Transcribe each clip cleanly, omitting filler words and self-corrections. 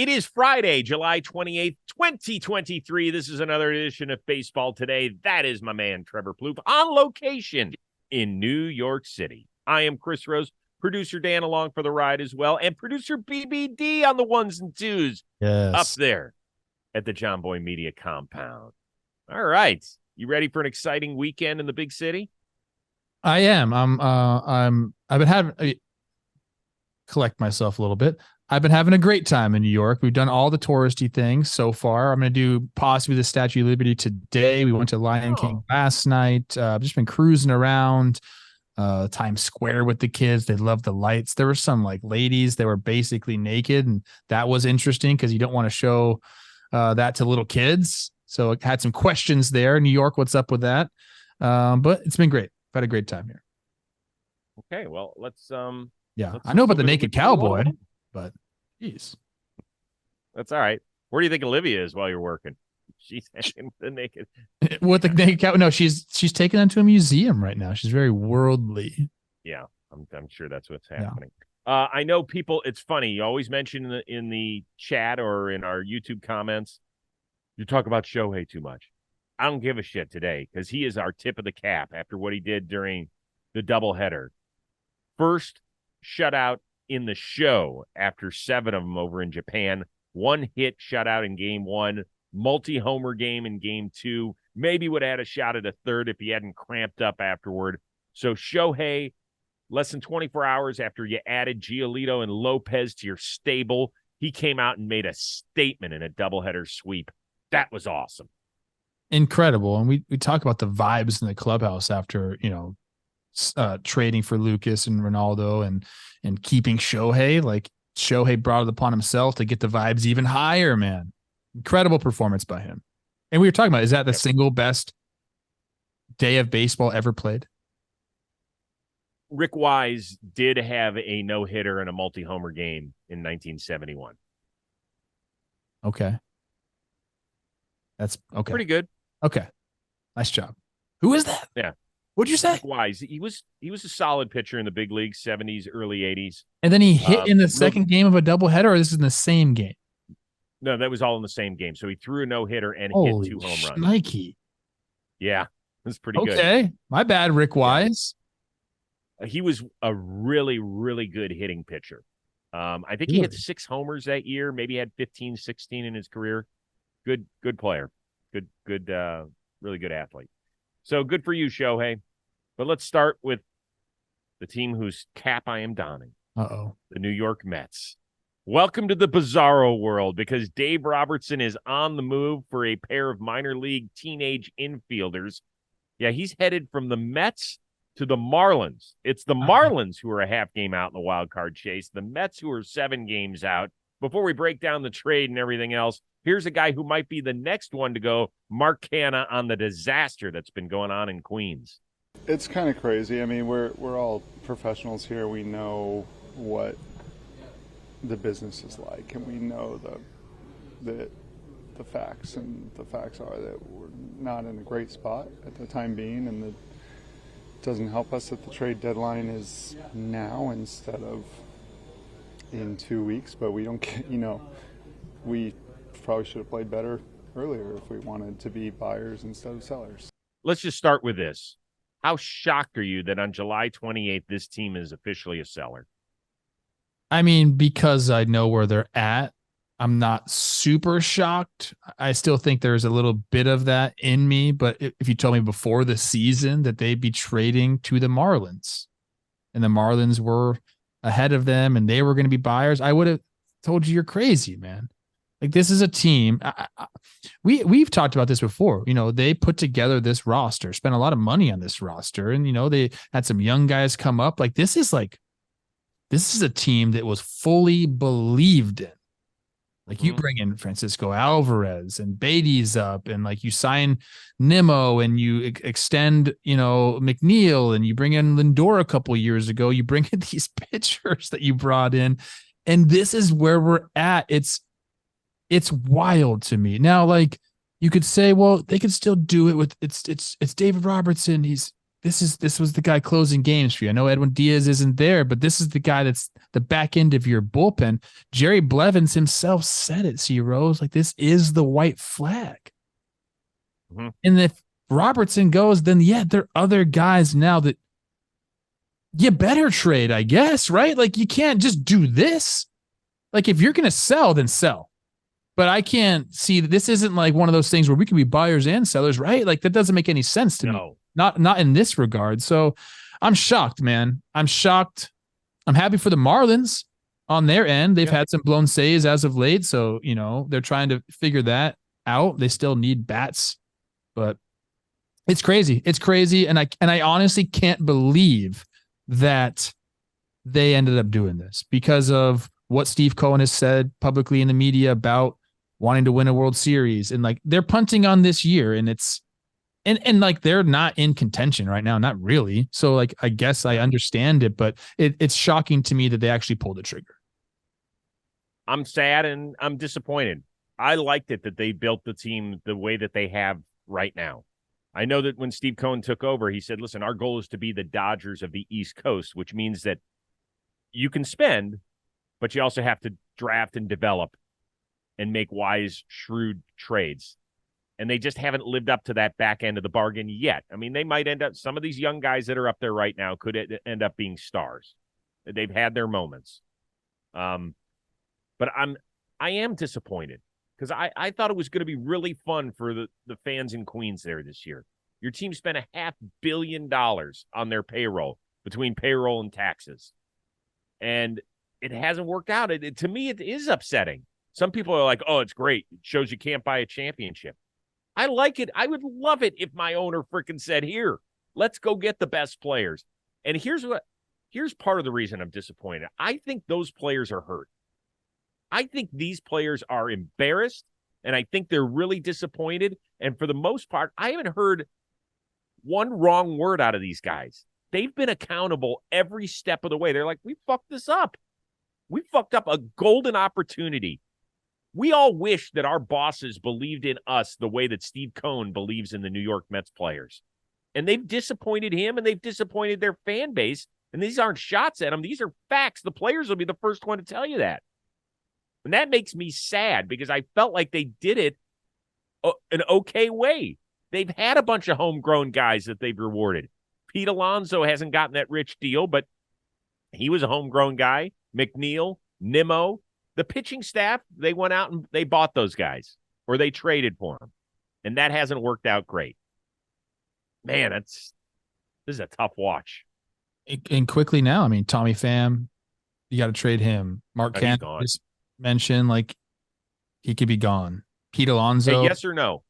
It is Friday, July 28th, 2023. This is another edition of Baseball Today. That is my man, Trevor Plouffe, on location in New York City. I am Chris Rose, producer Dan along for the ride as well, and producer BBD on the ones and twos up there at the John Boy Media compound. All right. You ready for an exciting weekend in the big city? I am. I've been having collect myself a little bit. I've been having a great time in New York. We've done all the touristy things so far. I'm going to do possibly the Statue of Liberty today. We went to Lion King last night. I've just been cruising around Times Square with the kids. They love the lights. There were some like ladies that were basically naked, and that was interesting because you don't want to show that to little kids. So I had some questions there. New York, what's up with that? But it's been great. I've had a great time here. Okay, well, let's I know about the naked cowboy, but geez. That's all right. Where do you think Olivia is while you're working? She's hanging the naked. With the naked cowboy? No, she's taken into a museum right now. She's very worldly. Yeah, I'm sure that's what's happening. Yeah. I know people. It's funny. You always mention in the chat or in our YouTube comments, you talk about Shohei too much. I don't give a shit today because he is our tip of the cap after what he did during the doubleheader. First shutout in the show after 7 of them over in Japan. 1 hit shutout in game 1, multi-homer game in game 2. Maybe would have had a shot at a third if he hadn't cramped up afterward. So Shohei, less than 24 hours after you added Giolito and Lopez to your stable, he came out and made a statement in a doubleheader sweep. That was awesome. Incredible. And we talk about the vibes in the clubhouse after, trading for Lucas and Ronaldo and keeping Shohei. Like Shohei brought it upon himself to get the vibes even higher, man. Incredible performance by him. And we were talking about, is that the single best day of baseball ever played? Rick Wise did have a no-hitter and a multi-homer game in 1971. Okay. That's okay. Pretty good. Okay. Nice job. Who is that? Yeah. What'd you say? Rick Wise. He was a solid pitcher in the big leagues, 70s, early 80s. And then he hit in the second game of a doubleheader, or this is in the same game? No, that was all in the same game. So he threw a no-hitter and hit 2 home runs. Nike. Yeah, that's pretty good. Okay. My bad, Rick Wise. Yeah. He was a really, really good hitting pitcher. I think he hit 6 homers that year, maybe had 15, 16 in his career. Good player. Good, really good athlete. So good for you, Shohei. But let's start with the team whose cap I am donning. Uh-oh. The New York Mets. Welcome to the bizarro world because Dave Robertson is on the move for a pair of minor league teenage infielders. Yeah, he's headed from the Mets to the Marlins. It's the Marlins who are a half game out in the wild card chase. The Mets who are 7 games out. Before we break down the trade and everything else, here's a guy who might be the next one to go, Mark Canha, on the disaster that's been going on in Queens. It's kind of crazy. I mean, we're all professionals here. We know what the business is like, and we know the facts. And the facts are that we're not in a great spot at the time being, and it doesn't help us that the trade deadline is now instead of in 2 weeks. But we don't get, we probably should have played better earlier if we wanted to be buyers instead of sellers. Let's just start with this. How shocked are you that on July 28th, this team is officially a seller? I mean, because I know where they're at, I'm not super shocked. I still think there's a little bit of that in me. But if you told me before the season that they'd be trading to the Marlins and the Marlins were ahead of them and they were going to be buyers, I would have told you you're crazy, man. Like, this is a team. We've talked about this before. They put together this roster, spent a lot of money on this roster, and they had some young guys come up. This is a team that was fully believed in. You bring in Francisco Alvarez and Beatty's up, and you sign Nimmo and you extend, McNeil, and you bring in Lindor a couple years ago. You bring in these pitchers that you brought in, and this is where we're at. It's wild to me. Now, you could say, well, they could still do it with it's David Robertson. He's this was the guy closing games for you. I know Edwin Diaz isn't there, but this is the guy that's the back end of your bullpen. Jerry Blevins himself said it, C. Rose, like this is the white flag. Mm-hmm. And if Robertson goes, then yeah, there are other guys now that you better trade, I guess, right? Like you can't just do this. Like if you're going to sell, then sell. But I can't see that this isn't like one of those things where we can be buyers and sellers, right? Like that doesn't make any sense to me. Not in this regard. So I'm shocked, man. I'm shocked. I'm happy for the Marlins on their end. They've had some blown saves as of late. So, you know, they're trying to figure that out. They still need bats, but it's crazy. It's crazy. And I honestly can't believe that they ended up doing this because of what Steve Cohen has said publicly in the media about wanting to win a World Series. And like, they're punting on this year and it's, and like, they're not in contention right now. Not really. So like, I guess I understand it, but it's shocking to me that they actually pulled the trigger. I'm sad and I'm disappointed. I liked it that they built the team the way that they have right now. I know that when Steve Cohen took over, he said, listen, our goal is to be the Dodgers of the East Coast, which means that you can spend, but you also have to draft and develop and make wise, shrewd trades. And they just haven't lived up to that back end of the bargain yet. I mean, they might end up, some of these young guys that are up there right now could end up being stars. They've had their moments. But I am disappointed because I thought it was going to be really fun for the fans in Queens there this year. Your team spent $500 million on their payroll between payroll and taxes. And it hasn't worked out. To me, it is upsetting. Some people are like, oh, it's great. It shows you can't buy a championship. I like it. I would love it if my owner freaking said, here, let's go get the best players. And here's part of the reason I'm disappointed. I think those players are hurt. I think these players are embarrassed, and I think they're really disappointed. And for the most part, I haven't heard one wrong word out of these guys. They've been accountable every step of the way. They're like, we fucked this up. We fucked up a golden opportunity. We all wish that our bosses believed in us the way that Steve Cohen believes in the New York Mets players. And they've disappointed him, and they've disappointed their fan base. And these aren't shots at them. These are facts. The players will be the first one to tell you that. And that makes me sad because I felt like they did it an okay way. They've had a bunch of homegrown guys that they've rewarded. Pete Alonso hasn't gotten that rich deal, but he was a homegrown guy. McNeil, Nimmo, the pitching staff, they went out and they bought those guys or they traded for them. And that hasn't worked out great. Man, this is a tough watch. And quickly now, I mean, Tommy Pham, you got to trade him. Mark Cannon just mentioned like he could be gone. Pete Alonso. Hey, yes or no?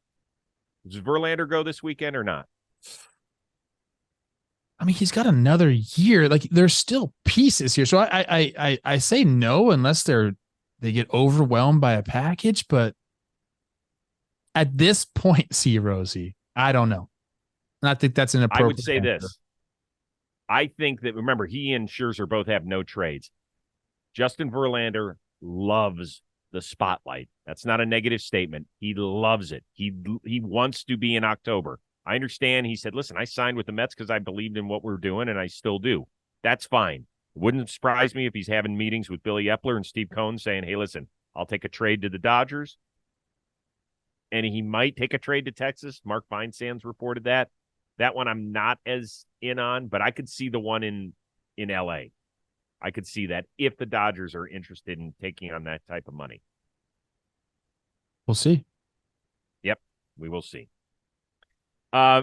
Does Verlander go this weekend or not? I mean, he's got another year. Like there's still pieces here. So I say no unless they get overwhelmed by a package. But at this point, see, Rosie, I don't know. And I think that's an appropriate. I would say answer. this. I think that, remember, he and Scherzer both have no trades. Justin Verlander loves the spotlight. That's not a negative statement. He loves it. He wants to be in October. I understand. He said, listen, I signed with the Mets because I believed in what we're doing, and I still do. That's fine. It wouldn't surprise me if he's having meetings with Billy Epler and Steve Cohen saying, hey, listen, I'll take a trade to the Dodgers. And he might take a trade to Texas. Mark Feinstein's reported that. That one I'm not as in on, but I could see the one in L.A. I could see that if the Dodgers are interested in taking on that type of money. We'll see. Yep, we will see.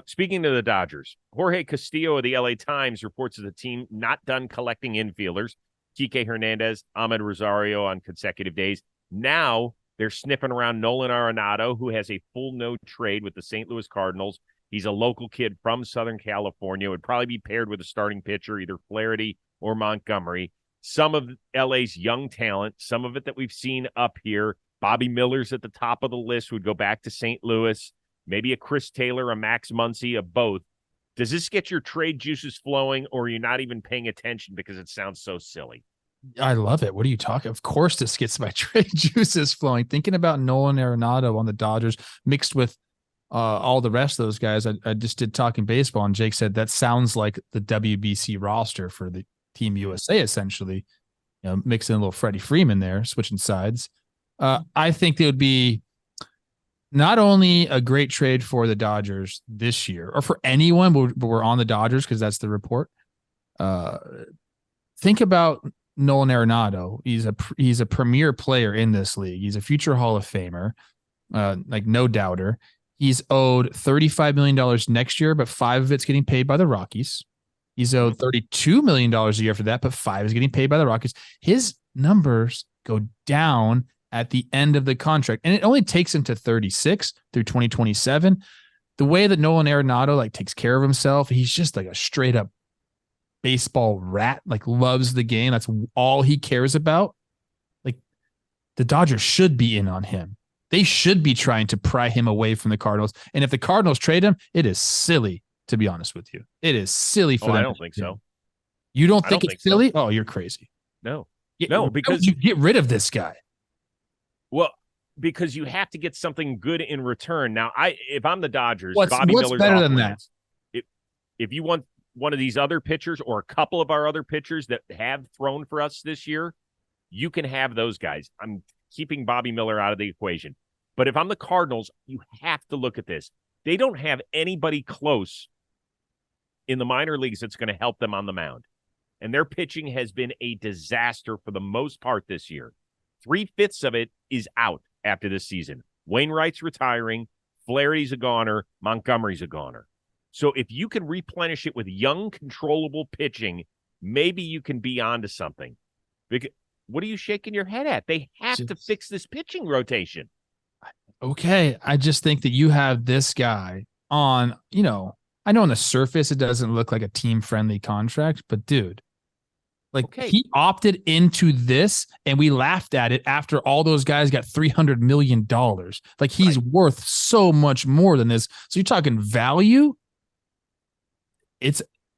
Speaking of the Dodgers, Jorge Castillo of the LA Times reports that the team not done collecting infielders. Kike Hernandez, Ahmed Rosario on consecutive days. Now they're sniffing around Nolan Arenado, who has a full no trade with the St. Louis Cardinals. He's a local kid from Southern California. Would probably be paired with a starting pitcher, either Flaherty or Montgomery. Some of LA's young talent, some of it that we've seen up here. Bobby Miller's at the top of the list, would go back to St. Louis. Maybe a Chris Taylor, a Max Muncy, a both. Does this get your trade juices flowing, or are you not even paying attention because it sounds so silly? I love it. What are you talking? Of course, this gets my trade juices flowing. Thinking about Nolan Arenado on the Dodgers mixed with all the rest of those guys. I just did Talking Baseball, and Jake said that sounds like the WBC roster for the Team USA, essentially. Mixing a little Freddie Freeman there, switching sides. I think it would be not only a great trade for the Dodgers this year, or for anyone, but we're on the Dodgers because that's the report. Think about Nolan Arenado. He's a premier player in this league. He's a future Hall of Famer, like no doubter. He's owed $35 million next year, but $5 million of it's getting paid by the Rockies. He's owed $32 million a year for that, but $5 million is getting paid by the Rockies. His numbers go down at the end of the contract, and it only takes him to 36 through 2027. The way that Nolan Arenado takes care of himself, he's just like a straight up baseball rat, loves the game. That's all he cares about. The Dodgers should be in on him. They should be trying to pry him away from the Cardinals. And if the Cardinals trade him, it is silly, to be honest with you. It is silly for them. I don't think so. You don't think it's silly? Oh, you're crazy. No. No, because you get rid of this guy. Well, because you have to get something good in return. Now, if I'm the Dodgers, what's Miller's better than that? If you want one of these other pitchers or a couple of our other pitchers that have thrown for us this year, you can have those guys. I'm keeping Bobby Miller out of the equation. But if I'm the Cardinals, you have to look at this. They don't have anybody close in the minor leagues that's going to help them on the mound. And their pitching has been a disaster for the most part this year. 3/5 of it is out after this season. Wainwright's retiring. Flaherty's a goner. Montgomery's a goner. So if you can replenish it with young, controllable pitching, maybe you can be onto something. Because, what are you shaking your head at? They have to fix this pitching rotation. Okay. I just think that you have this guy on, I know on the surface it doesn't look like a team-friendly contract, but dude, he opted into this and we laughed at it after all those guys got $300 million. He's worth so much more than this. So you're talking value.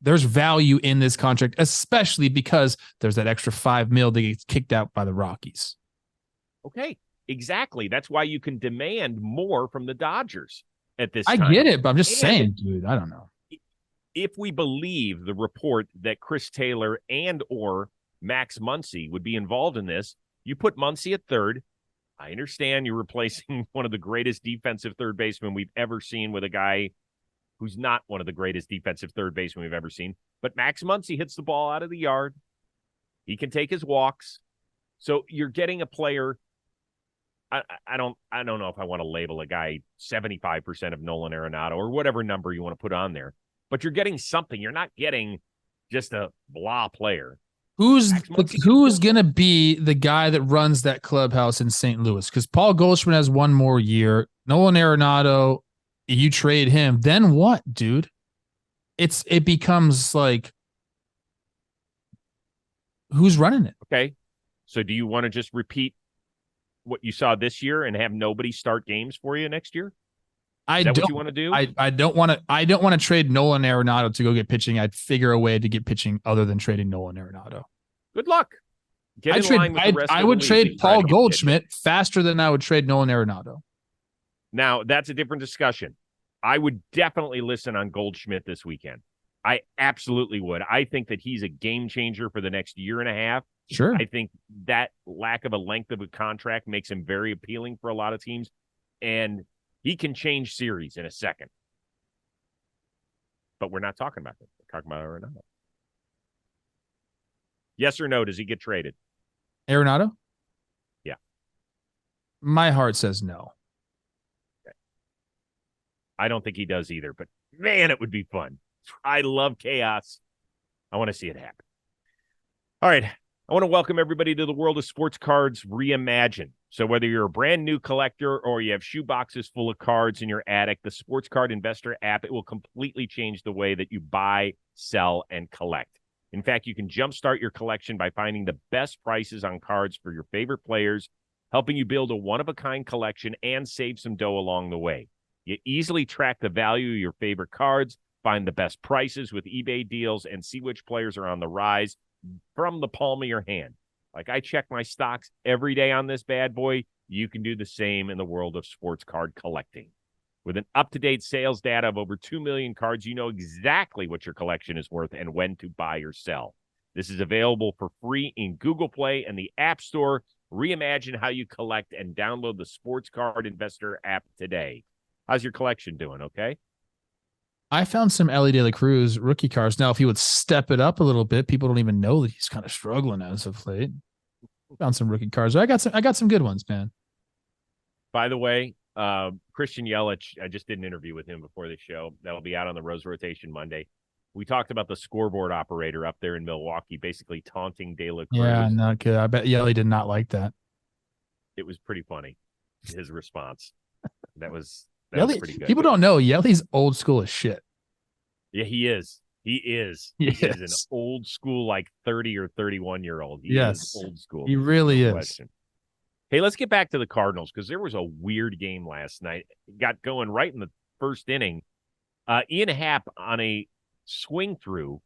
There's value in this contract, especially because there's that extra $5 million that gets kicked out by the Rockies. Okay, exactly. That's why you can demand more from the Dodgers at this time. I get it, but I'm just saying, dude, I don't know. If we believe the report that Chris Taylor and or Max Muncy would be involved in this, you put Muncy at third. I understand you're replacing one of the greatest defensive third basemen we've ever seen with a guy who's not one of the greatest defensive third basemen we've ever seen. But Max Muncy hits the ball out of the yard. He can take his walks. So you're getting a player. I don't know if I want to label a guy 75% of Nolan Arenado or whatever number you want to put on there. But you're getting something. You're not getting just a blah player. Who's going to be the guy that runs that clubhouse in St. Louis? Because Paul Goldschmidt has one more year. Nolan Arenado, you trade him, then what, dude? It becomes who's running it? Okay. So do you want to just repeat what you saw this year and have nobody start games for you next year? Is that what you want to do? I don't want to trade Nolan Arenado to go get pitching. I'd figure a way to get pitching other than trading Nolan Arenado. Good luck. I would trade Paul Goldschmidt faster than I would trade Nolan Arenado. Now, that's a different discussion. I would definitely listen on Goldschmidt this weekend. I absolutely would. I think that he's a game changer for the next year and a half. Sure. I think that lack of a length of a contract makes him very appealing for a lot of teams. And he can change series in a second. But we're not talking about that. We're talking about Arenado. Yes or no, does he get traded? Arenado? Yeah. My heart says no. Okay. I don't think he does either, but man, it would be fun. I love chaos. I want to see it happen. All right. I want to welcome everybody to the world of sports cards reimagined. So whether you're a brand new collector or you have shoe boxes full of cards in your attic, the Sports Card Investor app, it will completely change the way that you buy, sell, and collect. In fact, you can jumpstart your collection by finding the best prices on cards for your favorite players, helping you build a one-of-a-kind collection and save some dough along the way. You easily track the value of your favorite cards, find the best prices with eBay deals, and see which players are on the rise from the palm of your hand. I check my stocks every day on this bad boy. You can do the same in the world of sports card collecting. With an up-to-date sales data of over 2 million cards, you know exactly what your collection is worth and when to buy or sell. This is available for free in Google Play and the App Store. Reimagine how you collect and download the Sports Card Investor app today. How's your collection doing, okay? I found some Ellie De La Cruz rookie cards. Now, if he would step it up a little bit, people don't even know that he's kind of struggling as of late. Found some rookie cards. I got some good ones, man. By the way, Christian Yelich, I just did an interview with him before the show. That'll be out on the Rose Rotation Monday. We talked about the scoreboard operator up there in Milwaukee, basically taunting De La Cruz. Yeah, not good. I bet Yelly did not like that. It was pretty funny, his response. That was pretty good. People don't know Yelly's old school as shit. Yeah, he is. He is an old school, like 30 or 31-year-old. He is old school. He really is. Question. Hey, let's get back to the Cardinals because there was a weird game last night. It got going right in the first inning. Ian Happ on a swing through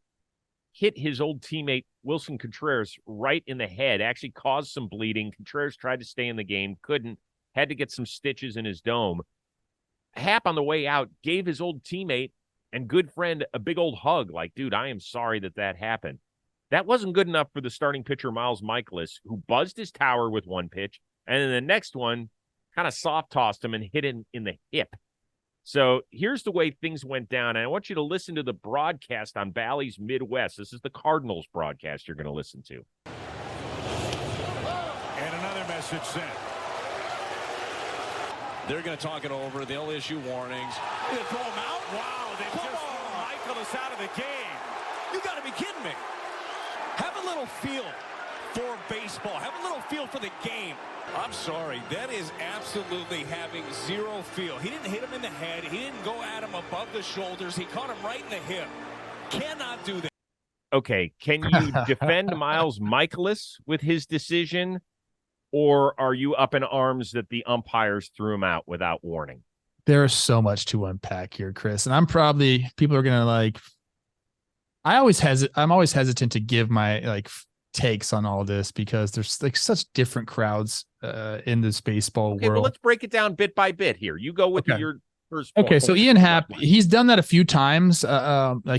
hit his old teammate Wilson Contreras right in the head, actually caused some bleeding. Contreras tried to stay in the game, couldn't, had to get some stitches in his dome. Happ on the way out gave his old teammate and good friend a big old hug, like, dude, I am sorry that happened. That wasn't good enough for the starting pitcher, Miles Mikolas, who buzzed his tower with one pitch, and then the next one kind of soft-tossed him and hit him in the hip. So here's the way things went down, and I want you to listen to the broadcast on Bally's Midwest. This is the Cardinals broadcast you're going to listen to. And another message sent. They're going to talk it over. They'll issue warnings. They throw him out? Wow, they just threw Mikolas out of the game. You got to be kidding me. Have a little feel for baseball. Have a little feel for the game. I'm sorry. That is absolutely having zero feel. He didn't hit him in the head. He didn't go at him above the shoulders. He caught him right in the hip. Cannot do that. Okay, can you defend Miles Mikolas with his decision, or are you up in arms that the umpires threw him out without warning? There's so much to unpack here, Chris, and people are gonna like. I'm always hesitant to give my takes on all this because there's such different crowds in this baseball world. Well, let's break it down bit by bit here. You go with your first point. Okay, so Ian Happ, he's done that a few times.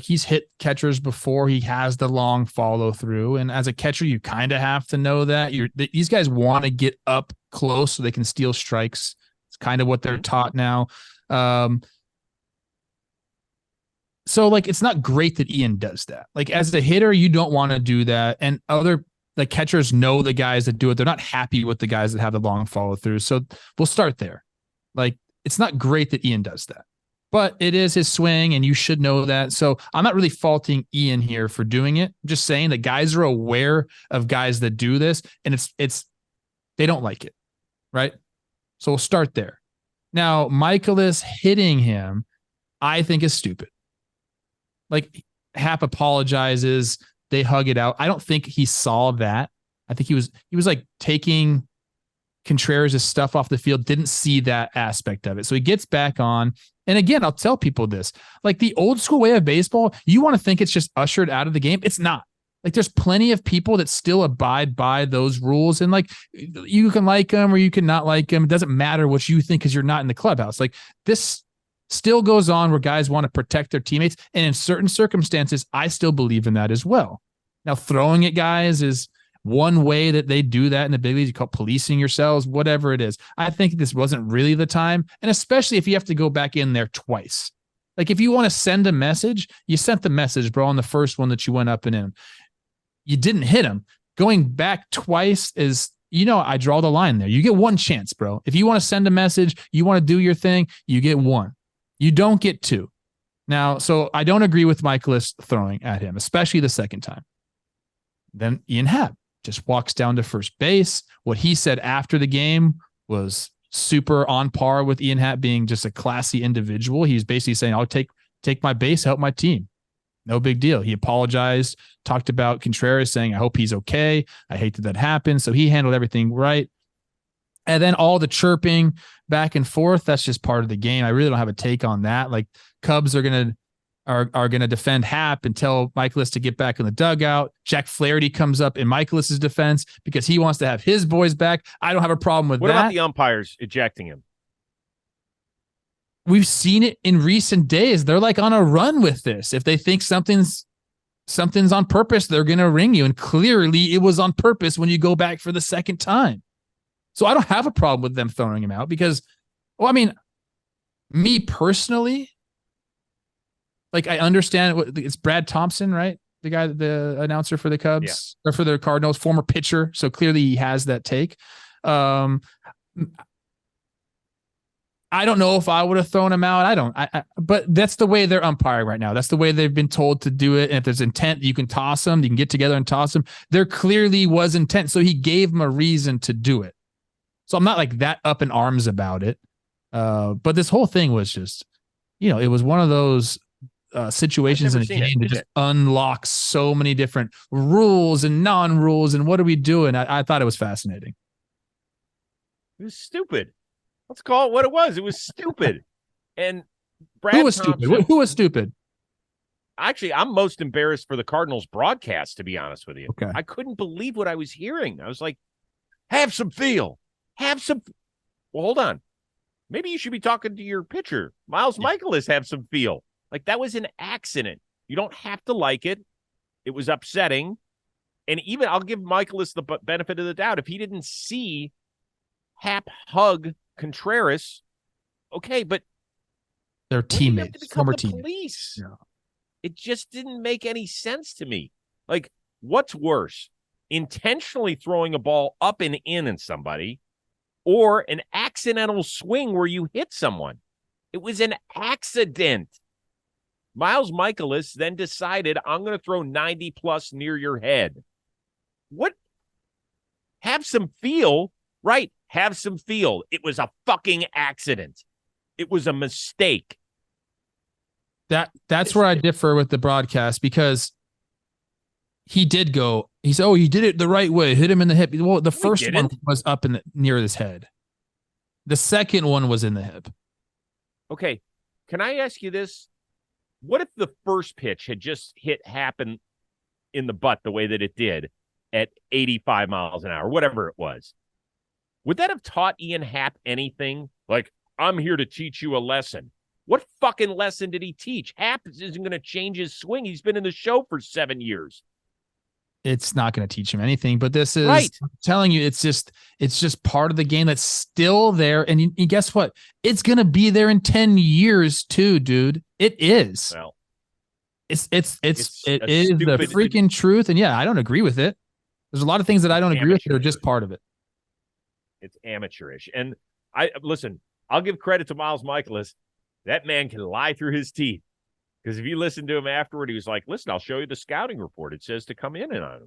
He's hit catchers before. He has the long follow through, and as a catcher, you kind of have to know that these guys want to get up close so they can steal strikes. It's kind of what they're taught now. So it's not great that Ian does that. As a hitter, you don't want to do that. And other catchers know the guys that do it. They're not happy with the guys that have the long follow through. So we'll start there. It's not great that Ian does that, but it is his swing and you should know that. So I'm not really faulting Ian here for doing it. I'm just saying that guys are aware of guys that do this and they don't like it. Right. So we'll start there. Now, Mikolas hitting him, I think is stupid. Happ apologizes. They hug it out. I don't think he saw that. I think he was taking Contreras' stuff off the field, didn't see that aspect of it. So he gets back on. And again, I'll tell people this, the old school way of baseball, you want to think it's just ushered out of the game. It's not. There's plenty of people that still abide by those rules. And you can like them or you can not like them. It doesn't matter what you think because you're not in the clubhouse. This still goes on where guys want to protect their teammates. And in certain circumstances, I still believe in that as well. Now, throwing at guys is one way that they do that in the big leagues. You call it policing yourselves, whatever it is. I think this wasn't really the time. And especially if you have to go back in there twice. If you want to send a message, you sent the message, bro, on the first one that you went up and in. You didn't hit him. Going back twice is, I draw the line there. You get one chance, bro. If you want to send a message, you want to do your thing, you get one. You don't get two. Now, so I don't agree with Mikolas throwing at him, especially the second time. Then Ian Happ just walks down to first base. What he said after the game was super on par with Ian Happ being just a classy individual. He's basically saying, I'll take my base, help my team. No big deal. He apologized, talked about Contreras saying, I hope he's okay. I hate that happened. So he handled everything right. And then all the chirping back and forth, that's just part of the game. I really don't have a take on that. Cubs are gonna defend Happ and tell Mikolas to get back in the dugout. Jack Flaherty comes up in Mikolas' defense because he wants to have his boys back. I don't have a problem with that. What about the umpires ejecting him? we've seen it in recent days. They're like on a run with this. If they think something's on purpose, they're going to ring you. And clearly it was on purpose when you go back for the second time. So I don't have a problem with them throwing him out because, well, I mean, me personally, like I understand it's Brad Thompson, right? The guy, the announcer for the Cubs or for the Cardinals, former pitcher. So clearly he has that take. I don't know if I would have thrown him out. But that's the way they're umpiring right now. That's the way they've been told to do it. And if there's intent, you can toss them. You can get together and toss them. There clearly was intent. So he gave him a reason to do it. So I'm not like that up in arms about it. But this whole thing was just, it was one of those situations in a game that just unlocks so many different rules and non-rules. And what are we doing? I thought it was fascinating. It was stupid. Let's call it what it was. It was stupid. And Brad Who was Thompson, stupid? Who was stupid? Actually, I'm most embarrassed for the Cardinals broadcast, to be honest with you. Okay. I couldn't believe what I was hearing. I was like, have some feel. Have some. Well, hold on. Maybe you should be talking to your pitcher. Miles Michaelis have some feel. Like that was an accident. You don't have to like it. It was upsetting. And even I'll give Michaelis the benefit of the doubt. If he didn't see Hap hug Contreras, okay, but they're teammates, former teammates. Police. Yeah. It just didn't make any sense to me. Like, what's worse? Intentionally throwing a ball up and in somebody, or an accidental swing where you hit someone? It was an accident. Miles Michaelis then decided, I'm going to throw 90 plus near your head. What? Have some feel, right? Have some feel. It was a fucking accident. It was a mistake. That's where I differ with the broadcast because he did go. He said, "Oh, he did it the right way. Hit him in the hip." Well, the first one was up near his head. The second one was in the hip. Okay, can I ask you this? What if the first pitch had just hit Happen in the butt the way that it did at 85 miles an hour, whatever it was? Would that have taught Ian Happ anything? Like, I'm here to teach you a lesson. What fucking lesson did he teach? Happ isn't going to change his swing. He's been in the show for 7 years. It's not going to teach him anything, but this is right. I'm telling you, it's just part of the game that's still there. And you guess what? It's going to be there in 10 years too, dude. It is. Well, it is the freaking truth. And yeah, I don't agree with it. There's a lot of things that I don't agree with that are just part of it. It's amateurish. And I'll give credit to Miles Michaelis. That man can lie through his teeth. Because if you listen to him afterward, he was like, listen, I'll show you the scouting report. It says to come in and on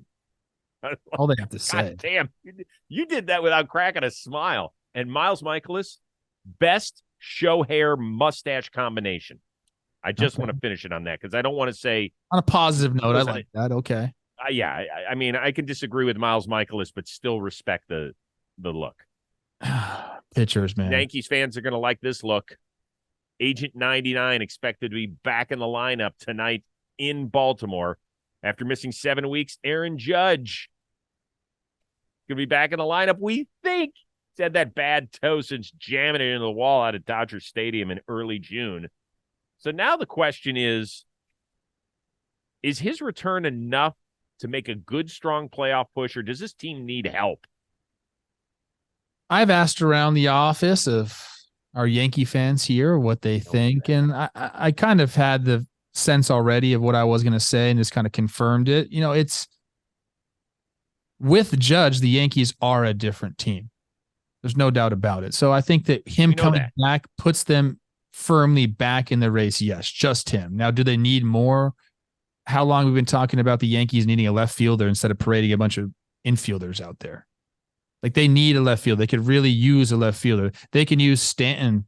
him. All they have to say. God damn. You did that without cracking a smile. And Miles Michaelis, best show hair mustache combination. I just want to finish it on that because I don't want to say. On a positive note, I like that. Okay. Yeah. I mean, I can disagree with Miles Michaelis, but still respect the look. Pitchers, man. Yankees fans are going to like this look. Agent 99 expected to be back in the lineup tonight in Baltimore after missing 7 weeks. Aaron Judge going to be back in the lineup. We think he's had that bad toe since jamming it into the wall out at Dodger Stadium in early June. So now the question is his return enough to make a good, strong playoff push, or does this team need help? I've asked around the office of our Yankee fans here what they think, and I kind of had the sense already of what I was going to say and just kind of confirmed it. It's with Judge, the Yankees are a different team. There's no doubt about it. So I think that him coming back puts them firmly back in the race. Yes, just him. Now, do they need more? How long we've been talking about the Yankees needing a left fielder instead of parading a bunch of infielders out there? Like, they need a left fielder. They could really use a left fielder. They can use Stanton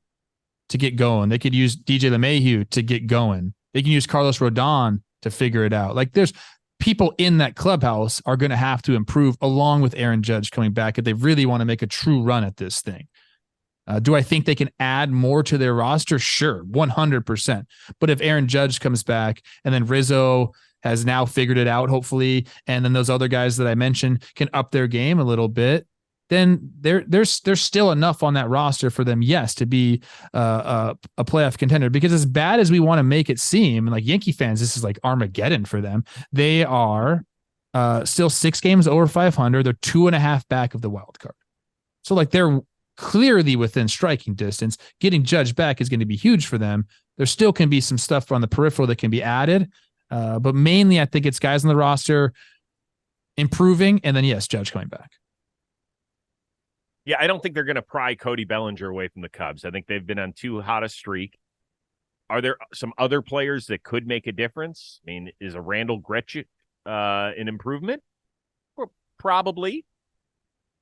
to get going. They could use DJ LeMahieu to get going. They can use Carlos Rodon to figure it out. Like, there's people in that clubhouse are going to have to improve along with Aaron Judge coming back if they really want to make a true run at this thing. Do I think they can add more to their roster? Sure, 100%. But if Aaron Judge comes back and then Rizzo has now figured it out, hopefully, and then those other guys that I mentioned can up their game a little bit, then there's still enough on that roster for them, yes, to be a playoff contender. Because as bad as we want to make it seem, like Yankee fans, this is like Armageddon for them. They are still 6 games over 500. They're 2.5 back of the wild card. So like they're clearly within striking distance. Getting Judge back is going to be huge for them. There still can be some stuff on the peripheral that can be added. But mainly I think it's guys on the roster improving, and then yes, Judge coming back. Yeah, I don't think they're going to pry Cody Bellinger away from the Cubs. I think they've been on too hot a streak. Are there some other players that could make a difference? I mean, is a Randall Gretsch an improvement? Probably.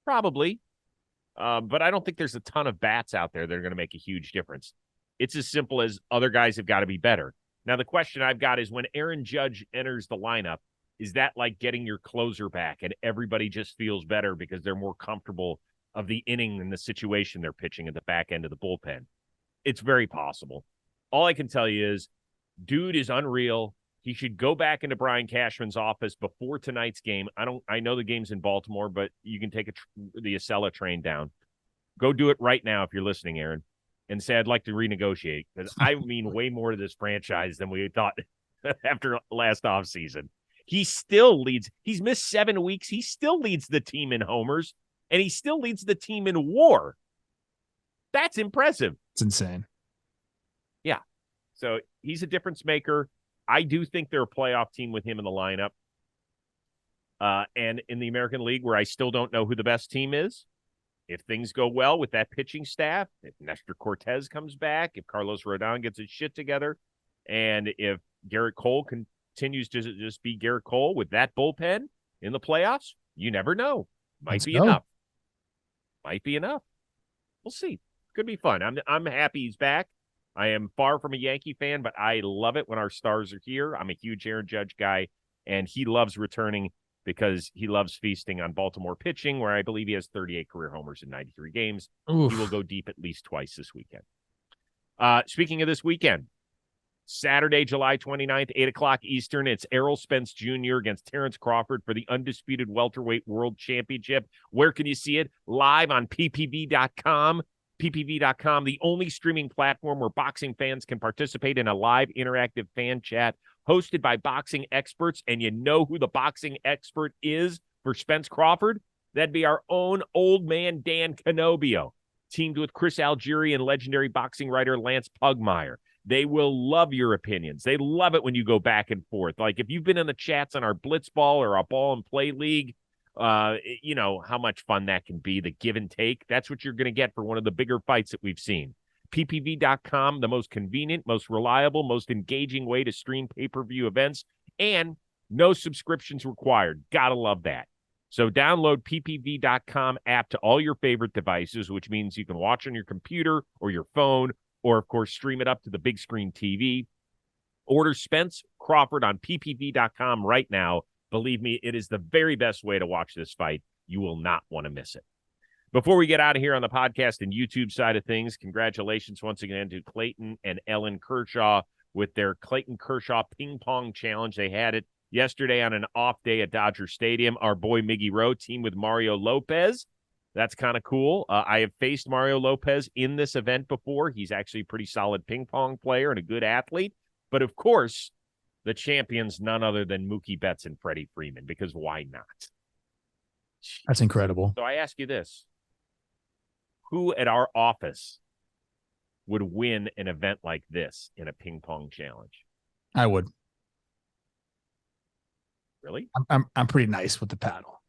But I don't think there's a ton of bats out there that are going to make a huge difference. It's as simple as other guys have got to be better. Now, the question I've got is when Aaron Judge enters the lineup, is that like getting your closer back and everybody just feels better because they're more comfortable of the inning and the situation they're pitching at the back end of the bullpen? It's very possible. All I can tell you is, dude is unreal. He should go back into Brian Cashman's office before tonight's game. I know the game's in Baltimore, but you can take the Acela train down. Go do it right now if you're listening, Aaron, and say, I'd like to renegotiate, because I mean way more to this franchise than we thought after last offseason. He still leads. He's missed 7 weeks. He still leads the team in homers, and he still leads the team in WAR. That's impressive. It's insane. Yeah. So he's a difference maker. I do think they're a playoff team with him in the lineup. And in the American League, where I still don't know who the best team is, if things go well with that pitching staff, if Nestor Cortez comes back, if Carlos Rodon gets his shit together, and if Garrett Cole continues to just be Garrett Cole with that bullpen in the playoffs, you never know. Might be enough. We'll see. Could be fun. I'm happy he's back. I am far from a Yankee fan, but I love it when our stars are here. I'm a huge Aaron Judge guy, and he loves returning because he loves feasting on Baltimore pitching, where I believe he has 38 career homers in 93 games. Oof. He will go deep at least twice this weekend. Speaking of this weekend, Saturday, July 29th, 8 o'clock Eastern, it's Errol Spence Jr. against Terrence Crawford for the undisputed welterweight world championship. Where can you see it? Live on ppv.com. ppv.com, the only streaming platform where boxing fans can participate in a live interactive fan chat hosted by boxing experts. And you know who the boxing expert is for Spence Crawford? That'd be our own old man Dan Canobio, teamed with Chris Algieri and legendary boxing writer Lance Pugmire. They will love your opinions. They love it when you go back and forth. Like if you've been in the chats on our Blitzball or our Ball and Play League, you know how much fun that can be, the give and take. That's what you're going to get for one of the bigger fights that we've seen. ppv.com, the most convenient, most reliable, most engaging way to stream pay-per-view events, and no subscriptions required. Gotta love that. So download ppv.com app to all your favorite devices, which means you can watch on your computer or your phone, or of course stream it up to the big screen TV. Order Spence Crawford on ppv.com right now. Believe me, it is the very best way to watch this fight. You will not want to miss it. Before we get out of here on the podcast and YouTube side of things, congratulations once again to Clayton and Ellen Kershaw with their Clayton Kershaw Ping Pong Challenge. They had it yesterday on an off day at Dodger Stadium. Our boy Miggy Rowe teamed with Mario Lopez. That's kind of cool. I have faced Mario Lopez in this event before. He's actually a pretty solid ping pong player and a good athlete. But of course, the champions, none other than Mookie Betts and Freddie Freeman, because why not? That's incredible. So I ask you this. Who at our office would win an event like this in a ping pong challenge? I would. Really? I'm pretty nice with the paddle.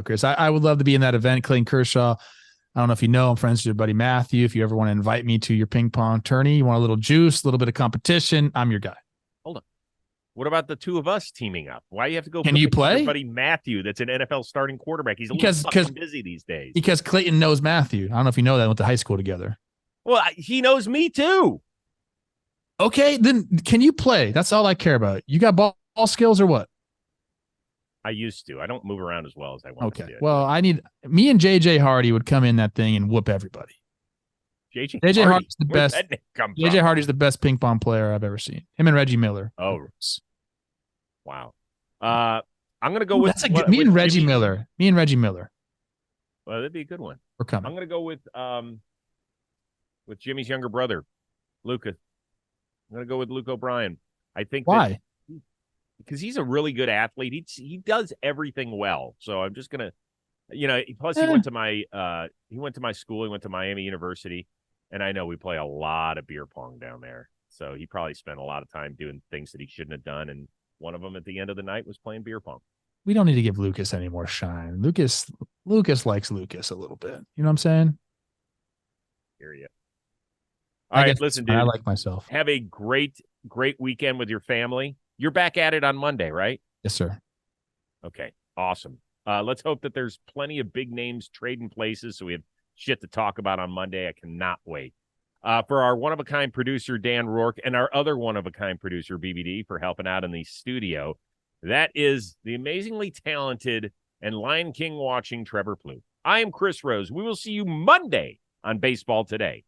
Chris. I would love to be in that event. Clayton Kershaw. I don't know if you know, I'm friends with your buddy Matthew. If you ever want to invite me to your ping pong tourney, you want a little juice, a little bit of competition, I'm your guy. Hold on. What about the two of us teaming up? Why do you have to go? Can you play? Your buddy Matthew, that's an NFL starting quarterback. He's a little fucking busy these days. Because Clayton knows Matthew. I don't know if you know that. Went to high school together. Well, he knows me too. Okay, then can you play? That's all I care about. You got ball skills or what? I used to. I don't move around as well as I want to. Okay. Well, me and JJ Hardy would come in that thing and whoop everybody. JJ Hardy's the best. JJ Hardy's the best ping pong player I've ever seen. Him and Reggie Miller. Oh, wow. I'm gonna go with me and Reggie Miller. Well, that'd be a good one. We're coming. I'm going to go with Jimmy's younger brother, Luca. I'm going to go with Luke O'Brien. I think Why? Because he's a really good athlete. He does everything well. So I'm just going to, plus he went to my school. He went to Miami University, and I know we play a lot of beer pong down there. So he probably spent a lot of time doing things that he shouldn't have done, and one of them at the end of the night was playing beer pong. We don't need to give Lucas any more shine. Lucas likes Lucas a little bit. You know what I'm saying? Hear you. All right, listen, dude. I like myself. Have a great weekend with your family. You're back at it on Monday, right? Yes, sir. Okay, awesome. Let's hope that there's plenty of big names trading places so we have shit to talk about on Monday. I cannot wait. For our one-of-a-kind producer, Dan Rourke, and our other one-of-a-kind producer, BBD, for helping out in the studio, that is the amazingly talented and Lion King watching Trevor Plouffe. I am Chris Rose. We will see you Monday on Baseball Today.